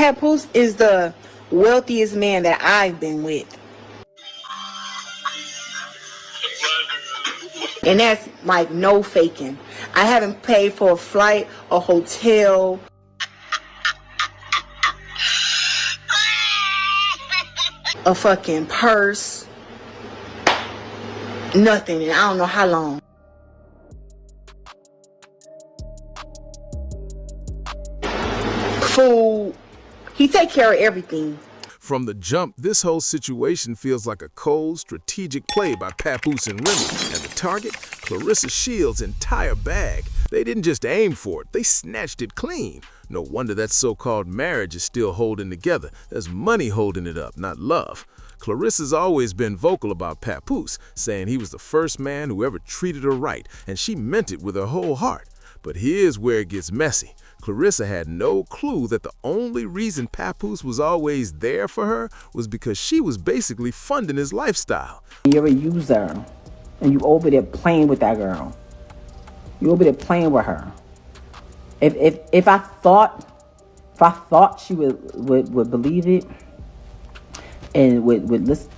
Papoose is the wealthiest man that I've been with. And that's like no faking. I haven't paid for a flight, a hotel, a fucking purse, nothing, and I don't know how long. Food, he take care of everything. From the jump, this whole situation feels like a cold, strategic play by Papoose and Remy, and the target, Clarissa Shields' entire bag. They didn't just aim for it, they snatched it clean. No wonder that so-called marriage is still holding together. There's money holding it up, not love. Clarissa's always been vocal about Papoose, saying he was the first man who ever treated her right, and she meant it with her whole heart. But here's where it gets messy. Clarissa had no clue that the only reason Papoose was always there for her was because she was basically funding his lifestyle. You're a user, and you over there playing with that girl. You over there playing with her. If I thought she would believe it and would listen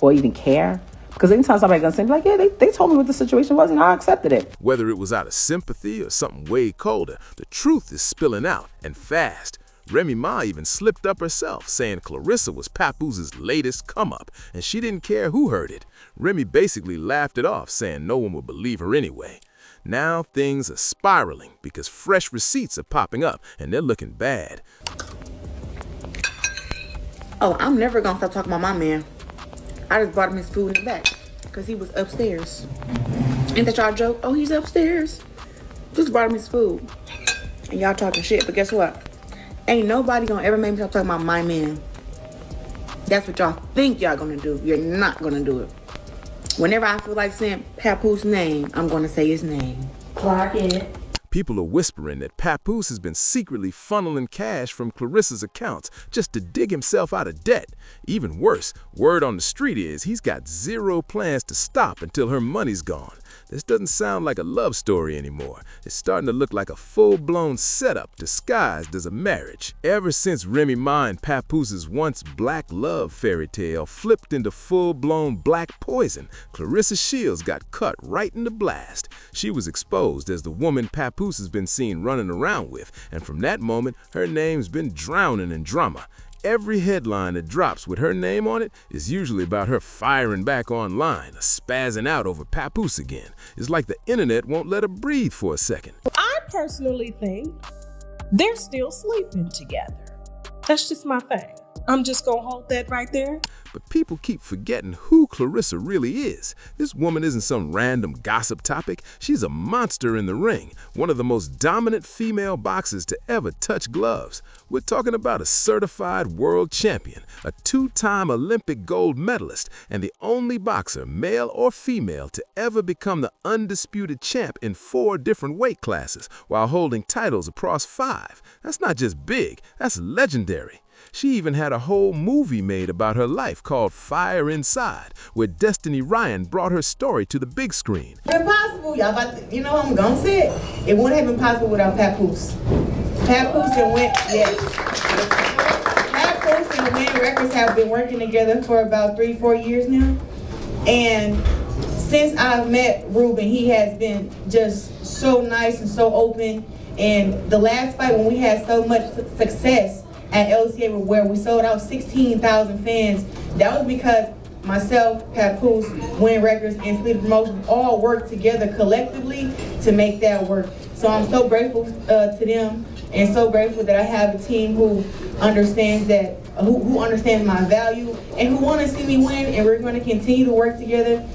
or even care. Because anytime somebody gonna say, like, yeah, they told me what the situation was and I accepted it. Whether it was out of sympathy or something way colder, the truth is spilling out, and fast. Remy Ma even slipped up herself, saying Clarissa was Papoose's latest come-up, and she didn't care who heard it. Remy basically laughed it off, saying no one would believe her anyway. Now things are spiraling because fresh receipts are popping up, and they're looking bad. Oh, I'm never gonna stop talking about my man. I just brought him his food in the back because he was upstairs. Ain't that y'all joke? Oh, he's upstairs. Just brought him his food. And y'all talking shit, but guess what? Ain't nobody gonna ever make me stop talking about my man. That's what y'all think y'all gonna do. You're not gonna do it. Whenever I feel like saying Papoose's name, I'm gonna say his name. Clark it. People are whispering that Papoose has been secretly funneling cash from Clarissa's accounts just to dig himself out of debt. Even worse, word on the street is he's got zero plans to stop until her money's gone. This doesn't sound like a love story anymore. It's starting to look like a full-blown setup disguised as a marriage. Ever since Remy Ma and Papoose's once black love fairy tale flipped into full-blown black poison, Clarissa Shields got cut right in the blast. She was exposed as the woman Papoose has been seen running around with, and from that moment, her name's been drowning in drama. Every headline that drops with her name on it is usually about her firing back online, or spazzing out over Papoose again. It's like the internet won't let her breathe for a second. I personally think they're still sleeping together. That's just my thing. I'm just gonna hold that right there. But people keep forgetting who Clarissa really is. This woman isn't some random gossip topic. She's a monster in the ring, one of the most dominant female boxers to ever touch gloves. We're talking about a certified world champion, a two-time Olympic gold medalist, and the only boxer, male or female, to ever become the undisputed champ in 4 different weight classes while holding titles across 5. That's not just big, that's legendary. She even had a whole movie made about her life called Fire Inside, where Destiny Ryan brought her story to the big screen. It's impossible, y'all. But you know, I'm gonna say it. It wouldn't have been possible without Papoose. Papoose and Papoose and Win Records have been working together for about 3-4 years now. And since I've met Ruben, he has been just so nice and so open. And the last fight when we had so much success at LCA where we sold out 16,000 fans, that was because myself, Papoose, Win Records, and Sleep Promotions all worked together collectively to make that work. So I'm so grateful to them, and so grateful that I have a team who understands that, who understands my value, and who want to see me win. And we're going to continue to work together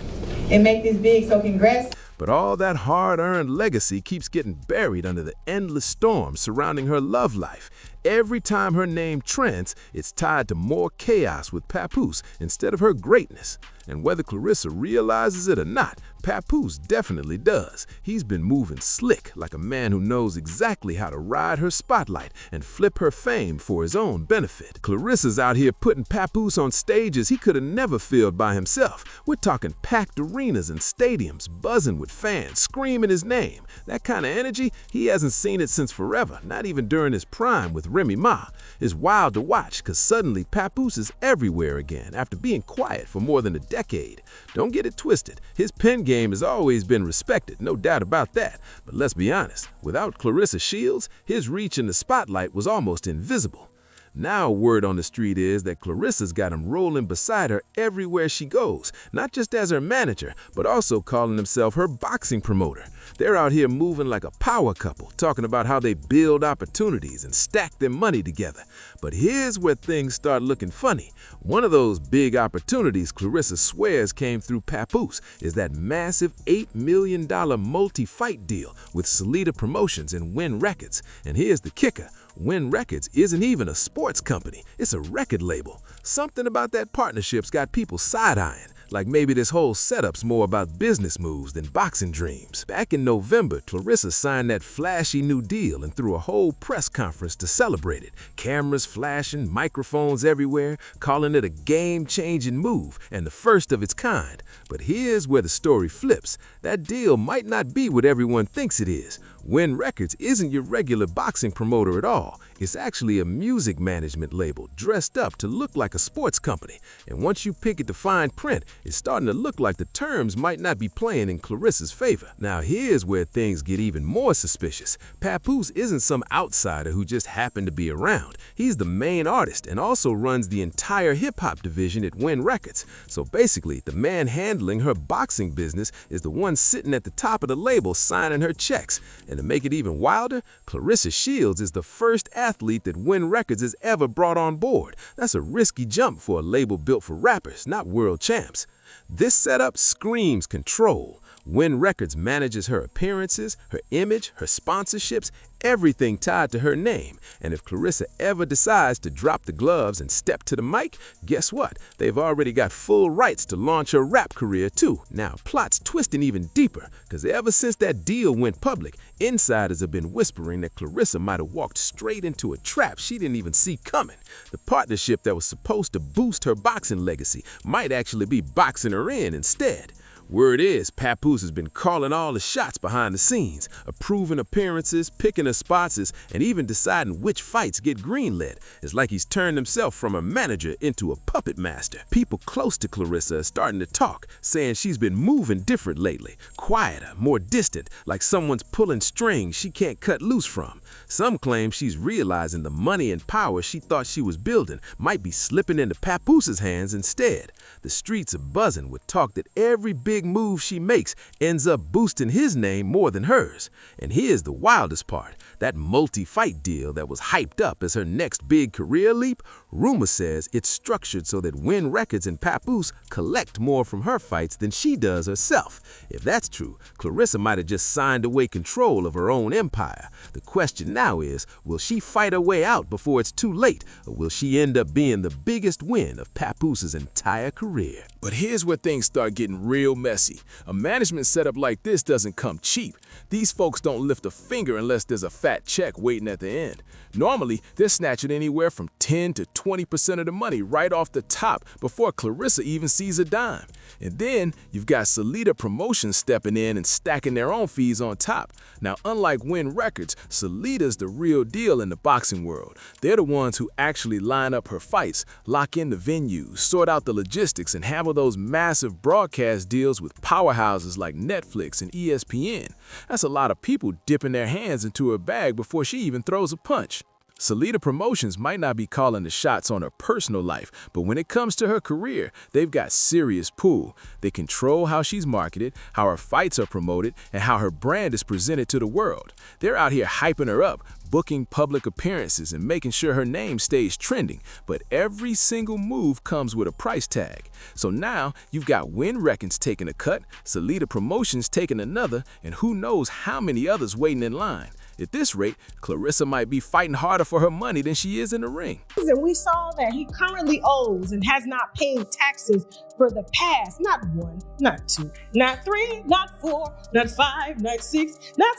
and make this big. So congrats. But all that hard-earned legacy keeps getting buried under the endless storm surrounding her love life. Every time her name trends, it's tied to more chaos with Papoose instead of her greatness. And whether Clarissa realizes it or not, Papoose definitely does. He's been moving slick like a man who knows exactly how to ride her spotlight and flip her fame for his own benefit. Clarissa's out here putting Papoose on stages he could have never filled by himself. We're talking packed arenas and stadiums buzzing with fans screaming his name. That kind of energy, he hasn't seen it since forever, not even during his prime with Remy Ma. It's wild to watch because suddenly Papoose is everywhere again after being quiet for more than a decade. Don't get it twisted, his pen game has always been respected, no doubt about that. But let's be honest, without Clarissa Shields, his reach in the spotlight was almost invisible. Now word on the street is that Clarissa's got him rolling beside her everywhere she goes, not just as her manager, but also calling himself her boxing promoter. They're out here moving like a power couple, talking about how they build opportunities and stack their money together. But here's where things start looking funny. One of those big opportunities Clarissa swears came through Papoose is that massive $8 million multi-fight deal with Salida Promotions and Win Records. And here's the kicker. Win Records isn't even a sports company, it's a record label. Something about that partnership's got people side-eyeing, like maybe this whole setup's more about business moves than boxing dreams. Back in November, Clarissa signed that flashy new deal and threw a whole press conference to celebrate it. Cameras flashing, microphones everywhere, calling it a game-changing move and the first of its kind. But here's where the story flips. That deal might not be what everyone thinks it is. Win Records isn't your regular boxing promoter at all. It's actually a music management label dressed up to look like a sports company. And once you pick at the fine print, it's starting to look like the terms might not be playing in Clarissa's favor. Now here's where things get even more suspicious. Papoose isn't some outsider who just happened to be around. He's the main artist and also runs the entire hip-hop division at Win Records. So basically, the man handling her boxing business is the one sitting at the top of the label signing her checks. And to make it even wilder, Clarissa Shields is the first athlete that Win Records has ever brought on board. That's a risky jump for a label built for rappers, not world champs. This setup screams control. Win Records manages her appearances, her image, her sponsorships, everything tied to her name. And if Clarissa ever decides to drop the gloves and step to the mic, guess what? They've already got full rights to launch her rap career too. Now, plot's twisting even deeper, because ever since that deal went public, insiders have been whispering that Clarissa might have walked straight into a trap she didn't even see coming. The partnership that was supposed to boost her boxing legacy might actually be boxing her in instead. Word is, Papoose has been calling all the shots behind the scenes, approving appearances, picking her spots, and even deciding which fights get greenlit. It's like he's turned himself from a manager into a puppet master. People close to Clarissa are starting to talk, saying she's been moving different lately, quieter, more distant, like someone's pulling strings she can't cut loose from. Some claim she's realizing the money and power she thought she was building might be slipping into Papoose's hands instead. The streets are buzzing with talk that every big move she makes ends up boosting his name more than hers. And here's the wildest part. That multi-fight deal that was hyped up as her next big career leap, rumor says it's structured so that Win Records and Papoose collect more from her fights than she does herself. If that's true, Clarissa might have just signed away control of her own empire. The question now is, will she fight her way out before it's too late, or will she end up being the biggest win of Papoose's entire career? But here's where things start getting real messy. A management setup like this doesn't come cheap. These folks don't lift a finger unless there's a fat check waiting at the end. Normally, they're snatching anywhere from 10 to 20% of the money right off the top before Clarissa even sees a dime. And then you've got Salida Promotions stepping in and stacking their own fees on top. Now, unlike Win Records, Salida's the real deal in the boxing world. They're the ones who actually line up her fights, lock in the venues, sort out the logistics, and handle those massive broadcast deals with powerhouses like Netflix and ESPN. That's a lot of people dipping their hands into her bag before she even throws a punch. Salida Promotions might not be calling the shots on her personal life, but when it comes to her career, they've got serious pull. They control how she's marketed, how her fights are promoted, and how her brand is presented to the world. They're out here hyping her up, booking public appearances, and making sure her name stays trending. But every single move comes with a price tag. So now you've got Win Records taking a cut, Salida Promotions taking another, and who knows how many others waiting in line. At this rate, Clarissa might be fighting harder for her money than she is in the ring. And we saw that he currently owes and has not paid taxes for the past, not 1, not 2, not 3, not 4, not 5, not 6, not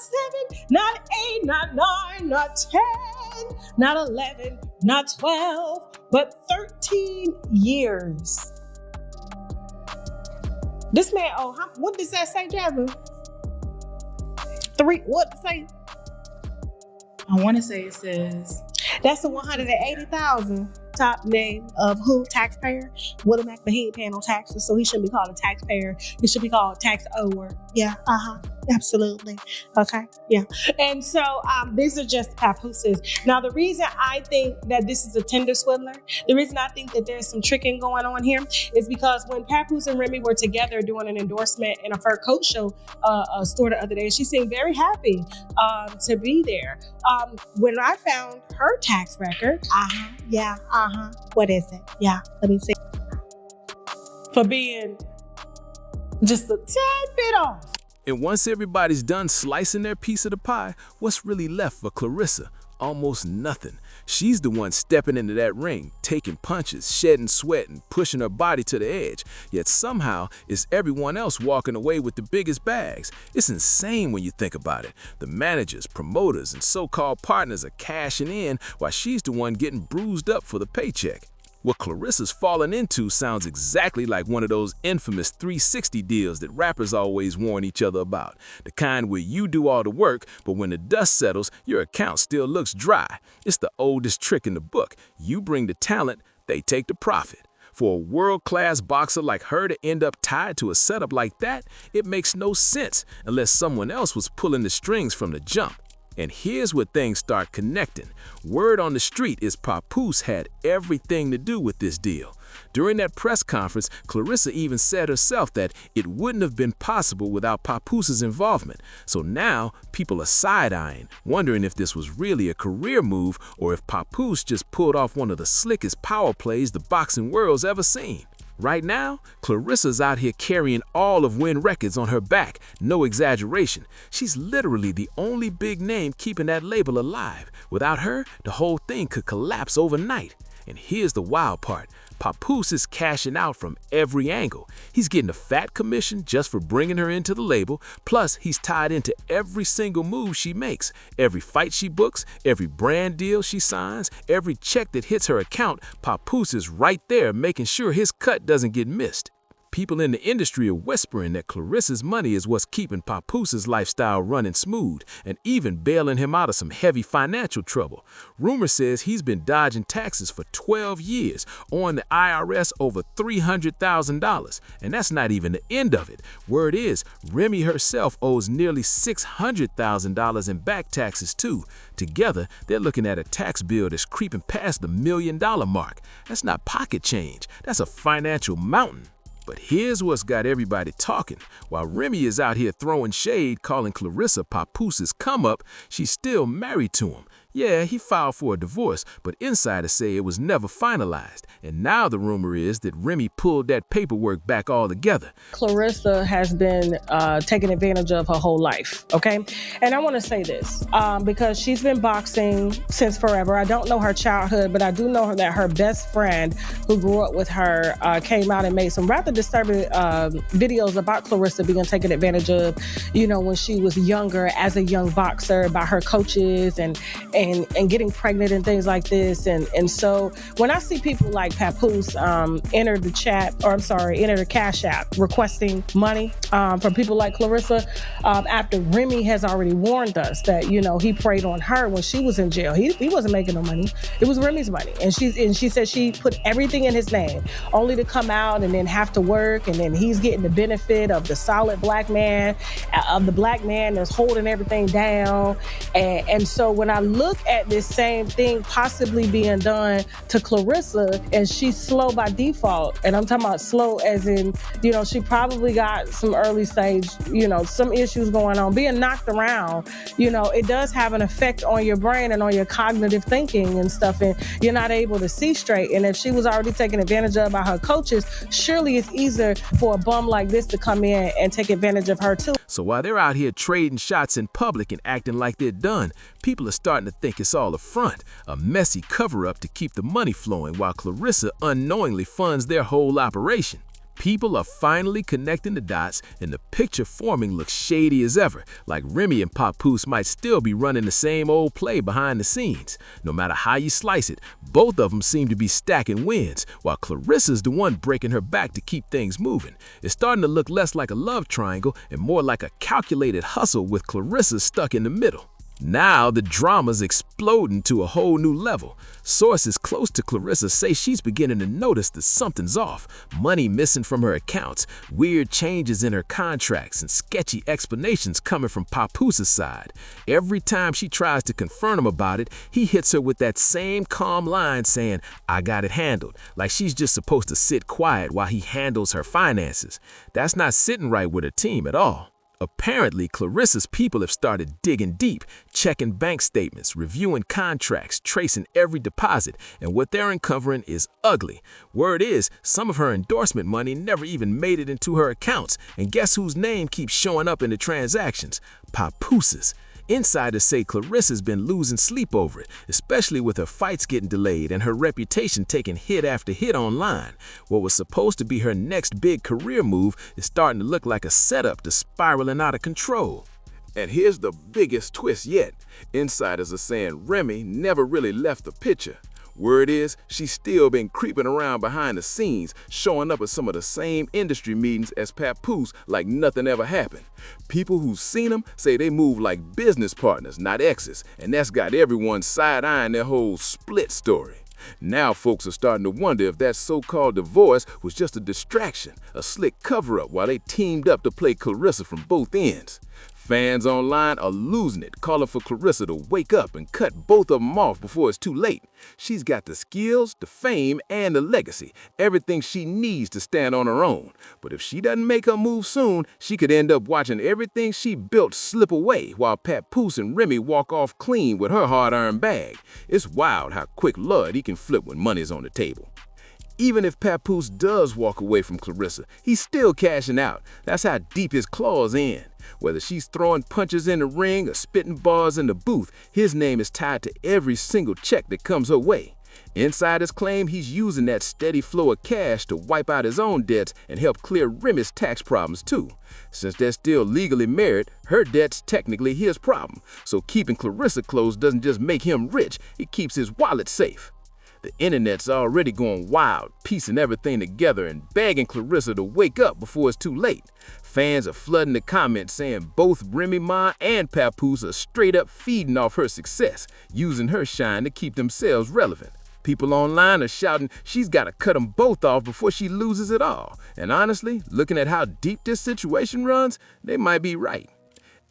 7, not 8, not 9, not 10, not 11, not 12, but 13 years. This man, what does that say, Jasmine? 3, what does it say? I want to say it says... That's the 180,000 top name of who? Taxpayer? Willie Mack, but he ain't paying no taxes, so he shouldn't be called a taxpayer. He should be called a tax ower. Yeah, absolutely. Okay, yeah. And so these are just papooses. Now, the reason I think that this is a tender swindler, the reason I think that there's some tricking going on here is because when Papoose and Remy were together doing an endorsement in a fur coat show store the other day, she seemed very happy to be there. When I found her tax record, what is it? Yeah, let me see. For being just a tad bit off. And once everybody's done slicing their piece of the pie, what's really left for Clarissa? Almost nothing. She's the one stepping into that ring, taking punches, shedding sweat, and pushing her body to the edge. Yet somehow, it's everyone else walking away with the biggest bags. It's insane when you think about it. The managers, promoters, and so-called partners are cashing in while she's the one getting bruised up for the paycheck. What Clarissa's fallen into sounds exactly like one of those infamous 360 deals that rappers always warn each other about. The kind where you do all the work, but when the dust settles, your account still looks dry. It's the oldest trick in the book. You bring the talent, they take the profit. For a world-class boxer like her to end up tied to a setup like that, it makes no sense unless someone else was pulling the strings from the jump. And here's where things start connecting. Word on the street is Papoose had everything to do with this deal. During that press conference, Clarissa even said herself that it wouldn't have been possible without Papoose's involvement. So now people are side-eyeing, wondering if this was really a career move or if Papoose just pulled off one of the slickest power plays the boxing world's ever seen. Right now, Clarissa's out here carrying all of Win Records on her back, no exaggeration. She's literally the only big name keeping that label alive. Without her, the whole thing could collapse overnight. And here's the wild part. Papoose is cashing out from every angle. He's getting a fat commission just for bringing her into the label, plus he's tied into every single move she makes, every fight she books, every brand deal she signs, every check that hits her account. Papoose is right there making sure his cut doesn't get missed. People in the industry are whispering that Clarissa's money is what's keeping Papoose's lifestyle running smooth and even bailing him out of some heavy financial trouble. Rumor says he's been dodging taxes for 12 years, owing the IRS over $300,000. And that's not even the end of it. Word is, Remy herself owes nearly $600,000 in back taxes too. Together, they're looking at a tax bill that's creeping past the $1 million mark. That's not pocket change, that's a financial mountain. But here's what's got everybody talking. While Remy is out here throwing shade, calling Clarissa Papoose's come-up, she's still married to him. Yeah, he filed for a divorce, but insiders say it was never finalized. And now the rumor is that Remy pulled that paperwork back altogether. Clarissa has been taken advantage of her whole life, okay? And I want to say this, because she's been boxing since forever. I don't know her childhood, but I do know that her best friend who grew up with her came out and made some rather disturbing videos about Clarissa being taken advantage of, you know, when she was younger as a young boxer by her coaches and getting pregnant and things like this. And so when I see people like Papoose enter the Cash App requesting money from people like Clarissa, after Remy has already warned us that, you know, he preyed on her when she was in jail. He wasn't making no money. It was Remy's money. And she said she put everything in his name only to come out and then have to work. And then he's getting the benefit of the solid black man, of the black man that's holding everything down. And so when I look at this same thing possibly being done to Clarissa, and she's slow by default, and I'm talking about slow as in, you know, she probably got some early stage, you know, some issues going on, being knocked around, you know, it does have an effect on your brain and on your cognitive thinking and stuff, and you're not able to see straight. And if she was already taken advantage of by her coaches, surely it's easier for a bum like this to come in and take advantage of her too. So while they're out here trading shots in public and acting like they're done, people are starting to think it's all a front, a messy cover-up to keep the money flowing while Clarissa unknowingly funds their whole operation. People are finally connecting the dots, and the picture forming looks shady as ever, like Remy and Papoose might still be running the same old play behind the scenes. No matter how you slice it, both of them seem to be stacking wins, while Clarissa's the one breaking her back to keep things moving. It's starting to look less like a love triangle and more like a calculated hustle with Clarissa stuck in the middle. Now the drama's exploding to a whole new level. Sources close to Clarissa say she's beginning to notice that something's off. Money missing from her accounts, weird changes in her contracts, and sketchy explanations coming from Papoose's side. Every time she tries to confront him about it, he hits her with that same calm line saying, "I got it handled," like she's just supposed to sit quiet while he handles her finances. That's not sitting right with her team at all. Apparently, Clarissa's people have started digging deep, checking bank statements, reviewing contracts, tracing every deposit, and what they're uncovering is ugly. Word is, some of her endorsement money never even made it into her accounts, and guess whose name keeps showing up in the transactions? Papoose's. Insiders say Clarissa's been losing sleep over it, especially with her fights getting delayed and her reputation taking hit after hit online. What was supposed to be her next big career move is starting to look like a setup to spiraling out of control. And here's the biggest twist yet. Insiders are saying Remy never really left the picture. Word is, she's still been creeping around behind the scenes, showing up at some of the same industry meetings as Papoose like nothing ever happened. People who've seen them say they move like business partners, not exes, and that's got everyone side-eyeing their whole split story. Now folks are starting to wonder if that so-called divorce was just a distraction, a slick cover-up while they teamed up to play Clarissa from both ends. Fans online are losing it, calling for Clarissa to wake up and cut both of them off before it's too late. She's got the skills, the fame, and the legacy, everything she needs to stand on her own. But if she doesn't make her move soon, she could end up watching everything she built slip away while Papoose and Remy walk off clean with her hard-earned bag. It's wild how quick Lud he can flip when money's on the table. Even if Papoose does walk away from Clarissa, he's still cashing out. That's how deep his claws in. Whether she's throwing punches in the ring or spitting bars in the booth, his name is tied to every single check that comes her way. Insiders claim he's using that steady flow of cash to wipe out his own debts and help clear Remy's tax problems too. Since they're still legally married, her debt's technically his problem. So keeping Clarissa close doesn't just make him rich, it keeps his wallet safe. The internet's already going wild, piecing everything together and begging Clarissa to wake up before it's too late. Fans are flooding the comments saying both Remy Ma and Papoose are straight up feeding off her success, using her shine to keep themselves relevant. People online are shouting she's got to cut them both off before she loses it all. And honestly, looking at how deep this situation runs, they might be right.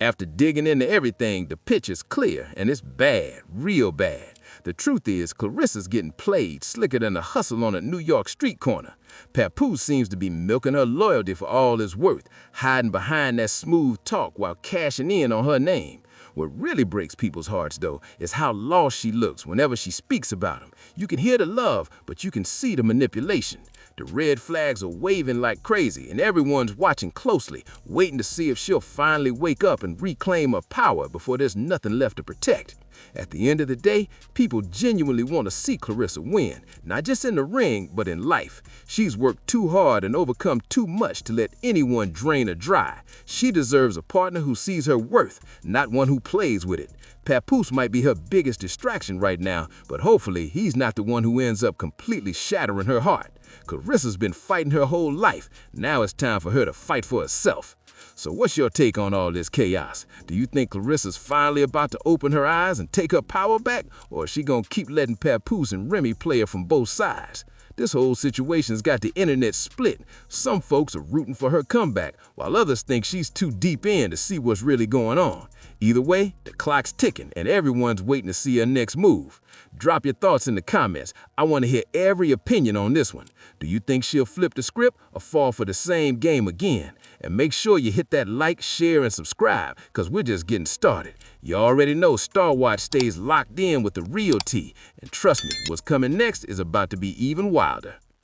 After digging into everything, the picture's clear, and it's bad, real bad. The truth is, Clarissa's getting played slicker than the hustle on a New York street corner. Papoose seems to be milking her loyalty for all it's worth, hiding behind that smooth talk while cashing in on her name. What really breaks people's hearts, though, is how lost she looks whenever she speaks about him. You can hear the love, but you can see the manipulation. The red flags are waving like crazy, and everyone's watching closely, waiting to see if she'll finally wake up and reclaim her power before there's nothing left to protect. At the end of the day, people genuinely want to see Clarissa win, not just in the ring, but in life. She's worked too hard and overcome too much to let anyone drain her dry. She deserves a partner who sees her worth, not one who plays with it. Papoose might be her biggest distraction right now, but hopefully he's not the one who ends up completely shattering her heart. Clarissa's been fighting her whole life. Now it's time for her to fight for herself. So what's your take on all this chaos? Do you think Clarissa's finally about to open her eyes and take her power back? Or is she gonna keep letting Papoose and Remy play her from both sides? This whole situation's got the internet split. Some folks are rooting for her comeback, while others think she's too deep in to see what's really going on. Either way, the clock's ticking and everyone's waiting to see her next move. Drop your thoughts in the comments. I want to hear every opinion on this one. Do you think she'll flip the script or fall for the same game again? And make sure you hit that like, share, and subscribe, because we're just getting started. You already know Star Watch stays locked in with the real tea. And trust me, what's coming next is about to be even wilder.